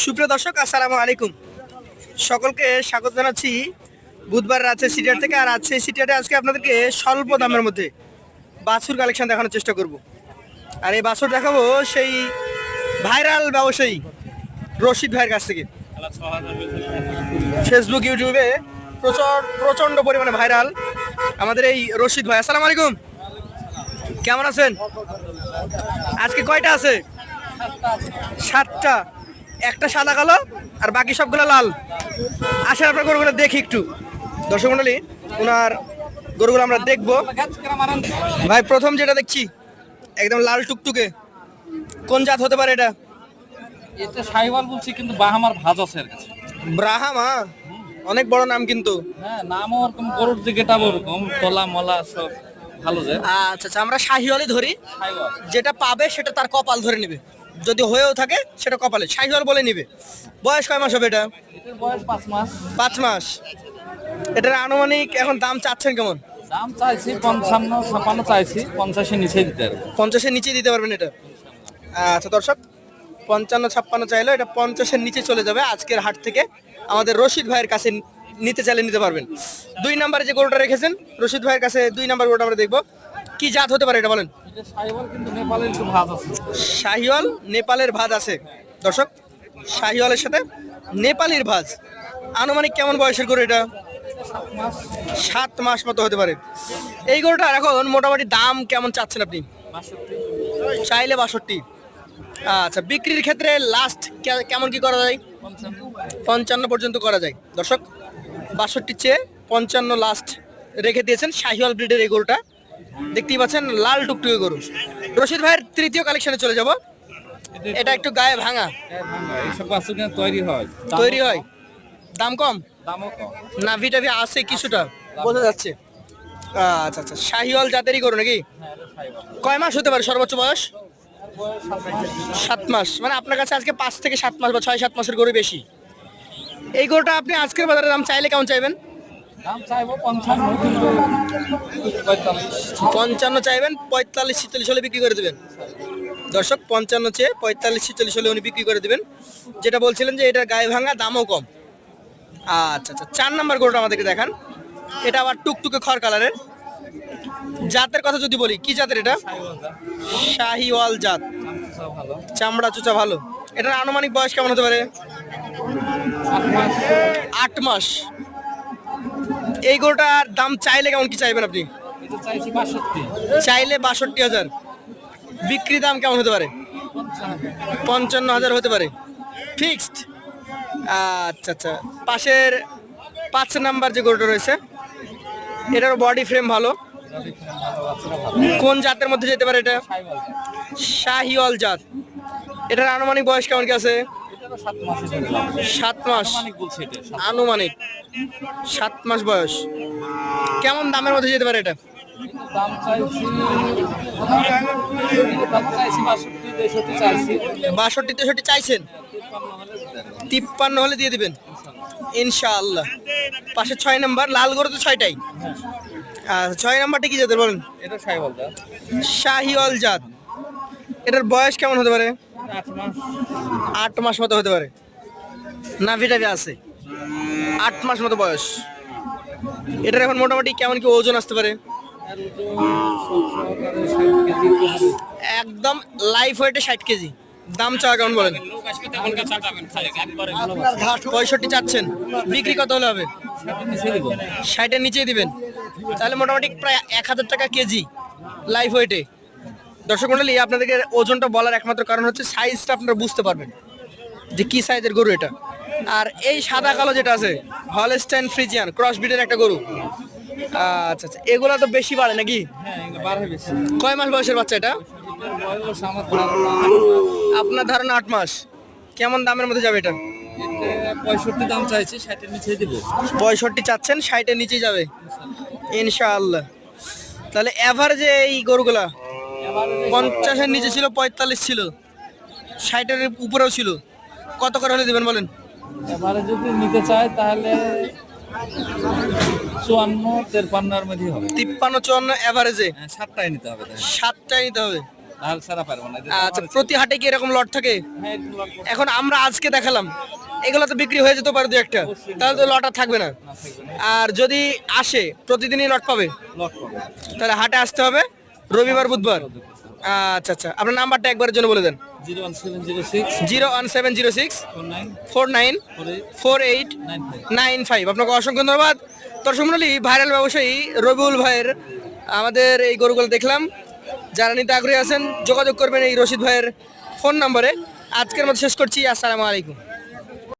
সুপ্রিয় দর্শক, আসসালামু আলাইকুম। সকলকে স্বাগত জানাচ্ছি বুধবার রাজশাহী সিটিহাট থেকে। আর রাজশাহী সিটিহাটে আজকে আপনাদেরকে স্বল্প দামের মধ্যে বাছুর কালেকশন দেখানোর চেষ্টা করব। আর এই বাছুর দেখাবো সেই ভাইরাল ব্যবসায়ী রশিদ ভাইয়ের কাছ থেকে। ফেসবুক, ইউটিউবে প্রচণ্ড পরিমাণে ভাইরাল আমাদের এই রশিদ ভাই। আসসালামু আলাইকুম, কেমন আছেন? আজকে কয়টা আছে? 7টা। একটা সাদা কালো আর বাকি সবগুলো লাল। আসেন আপনার গরুগুলো দেখি একটু। দর্শক মন্ডলী, ওনার গরুগুলো আমরা দেখবো। ভাই, প্রথম যেটা দেখছি একদম লাল টুকটুকে, কোন জাত হতে পারে এটা? এটা সাইওয়াল বলছি, কিন্তু বাহামার ভাজ আছে এর কাছে। ব্রাহ্মা, অনেক বড় নাম কিন্তু। হ্যাঁ, নামও ওরকম, গরুর যে গেটাবো ওরকম, তলা মলা সব ভালো যায়। আচ্ছা আচ্ছা, আমরা শাহিওয়ালই ধরি। সাইওয়াল যেটা পাবে সেটা তার কপাল ধরে নেবে, যদি হয়েও থাকে সেটা কপালে শাহিওয়াল বলে নিবে। বয়স কয় মাস হবে এটা? এটার বয়স 5 মাস। 5 মাস। এটার আনুমানিক এখন দাম চাচ্ছেন কেমন? দাম চাইছি 55-56 চাইছি, 50-এর নিচে দিতে পারবো। 50-এর নিচে দিতে পারবেন এটা? আচ্ছা দর্শক, 55-56 চাইলে এটা 50-এর নিচে চলে যাবে আজকের হাট থেকে। আমাদের রশিদ ভাইয়ের কাছে নিতে চাইলে নিতে পারবেন। 2 নম্বরে যে গরুটা রেখেছেন রশিদ ভাইয়ের কাছে, 2 নম্বর গরুটা আমরা দেখবো। কি জাত হতে পারে এটা বলেন? এটা সাইওয়াল, কিন্তু নেপালের একটু ভাজ আছে। শাহিওয়াল, নেপালের ভাজ আছে। দর্শক, শাহিওয়ালের সাথে নেপালির ভাজ। আনুমানিক কেমন বয়সের গরু এটা? 7 মাস। 7 মাস মতো হতে পারে। এই গরুটা এখন মোটামুটি দাম কেমন চাচ্ছেন আপনি? 62, চাইলে 62। আচ্ছা, বিক্রির ক্ষেত্রে লাস্ট কেমন কি করা যায়? 55 পর্যন্ত করা যায়। দর্শক, 62 চেয়ে 55 লাস্ট রেখে দিয়েছেন শাহিওয়াল ব্রিডের এই গরুটা। দেখতেই পাচ্ছেন লাল টুকটুকে গরু। রশিদ ভাইয়ের তৃতীয় কালেকশনে চলে যাব। এটা একটু গায়ে ভাঙা এইসব বাছুর কিন্তু তৈরি হয়। দাম কম, দামও কম। নাভি টাভি আছে কিছুটা, বোঝা যাচ্ছে। আচ্ছা আচ্ছা, শাহিওয়াল জাতেরই গরু নাকি? হ্যাঁ, এটা সাইওয়াল। কয় মাস হতে পারে সর্বোচ্চ বয়স? বয়স 7 মাস। 7 মাস। মানে আপনার কাছে আজকে 5 থেকে 7 মাস বা 6-7 মাসের গরু বেশি। এই গরুটা আপনি আজকের বাজারে দাম চাইলে কেমন চাইবেন? দাম চাইবো 55, কিন্তু 45। 55 চাইবেন, 45-46 হলে বিক্রি করে দেবেন। দর্শক, 55 চেয়ে 45-46 হলে উনি বিক্রি করে দেবেন। যেটা বলছিলেন যে এটা গায়ে ভাঙা, দামও কম। আচ্ছা আচ্ছা, 4 নাম্বার গরুটা আমাদেরকে দেখান। এটা আবার টুকটুকে খড় কালারের। জাতের কথা যদি বলি, কি জাতের এটা? শাহিওয়াল জাত। ভালো। চামড়া চুচা ভালো। এটার আনুমানিক বয়স কেমন হতে পারে? 8 মাস। 8 মাস। এই গরুটার দাম চাইলে কেমন কি চাইবেন আপনি? এটা চাইছি 62। চাইলে 62,000। বিক্রি দাম কেমন হতে পারে? 55,000 হতে পারে ফিক্সড। আচ্ছা আচ্ছা, পাশের 5 নাম্বার যে গরুটা রয়েছে, এটার বডি ফ্রেম ভালো। কোন জাতের মধ্যে যেতে পারে এটা? শাহিওয়াল জাত। এটার আনুমানিক বয়স কেমন কি আছে? 7 মাস। আনুমানিক 7 মাস বয়স। কেমন দামের মধ্যে যেতে পারে এটা? দাম চাইছি 62-63 চাইছেন? 53 হলে দিয়ে দিবেন ইনশাআল্লাহ। পাশে 6 নাম্বার লাল গরু তো 6টাই। আর 6 নাম্বারটা কি জাতের বলেন? এটা সাইওয়াল দা। শাহিওয়াল জাত। এটার বয়স কেমন হতে পারে? 8 মাস। 8 মাস মতো হতে পারে। নাভি টাভি আছে। 8 মাস মতো বয়স। এটার এখন মোটামুটি কেমন কি ওজন আসতে পারে? আর ওজন সহকারে 60 কেজি হবে। একদম লাইফ ওয়েটে 60 কেজি। দাম চাওয়া কেমন বলেন? 65 চাচ্ছেন। বিক্রি কত হলে হবে? 60 নিচে দিব। 60-এর নিচেই দিবেন। তাহলে মোটামুটি প্রায় 1000 টাকা কেজি লাইফ ওয়েটে। দর্শক মণ্ডলী, আপনাদেরকে ওজনটা বলার একমাত্র কারণ হচ্ছে সাইজটা আপনারা বুঝতে পারবেন যে কি সাইজের গরু এটা। আর এই সাদা কালো যেটা আছে, হলস্টাইন ফ্রিজিয়ান ক্রস ব্রিডের একটা গরু। আচ্ছা আচ্ছা, এগুলা তো বেশি বাড়ে নাকি? হ্যাঁ, এগুলো বাড়ে বেশি। কয় মাস বয়সের বাচ্চা এটা? এটার বয়স আমার ধারণা আপনার ধারণা 8 মাস। কেমন দামের মধ্যে যাবে এটা? এটা 65 দাম চাইছি, 60 এর নিচে দিব। 65 চাচ্ছেন, 60-এর নিচেই যাবে ইনশাআল্লাহ। তাহলে এভারেজে এই গরুগুলা 50-এর নিচে ছিল, 45 ছিল, 60-এর উপরেও ছিল। কত করে হলে দেবেন বলেন? এবারে যদি নিতে চায় তাহলে 54-53 এর মধ্যে হবে। 53-54 এভারেজে হ্যাঁ, 7টাই নিতে হবে তাহলে। 7টাই নিতে হবে। হাল ছাড়া পারবো না। আচ্ছা, প্রতি হাটে কি এরকম লট থাকে? হ্যাঁ, এরকম লট করতে এখন আমরা আজকে দেখালাম, এগুলো তো বিক্রি হয়ে যেতে পারে দু একটা, তাহলে তো লট আর থাকবে না। থাকবে না। আর যদি আসে প্রতিদিনই লট পাবে, লট করবো। তাহলে হাটে আসতে হবে রবিবার বুধবার। আচ্ছা আচ্ছা, আপনার নাম্বারটা একবারের জন্য বলে দেন। 01706 01706 49 49 4895। আপনাকে অসংখ্য ধন্যবাদ। দর্শক মণ্ডলী, ভাইরাল ব্যবসায়ী রবিউল ভাইয়ের আমাদের এই গরুগুলো দেখলাম। যারা নিতে আগ্রহী আছেন যোগাযোগ করবেন এই রশিদ ভাইয়ের ফোন নম্বরে। আজকের মতো শেষ করছি, আসসালামু আলাইকুম।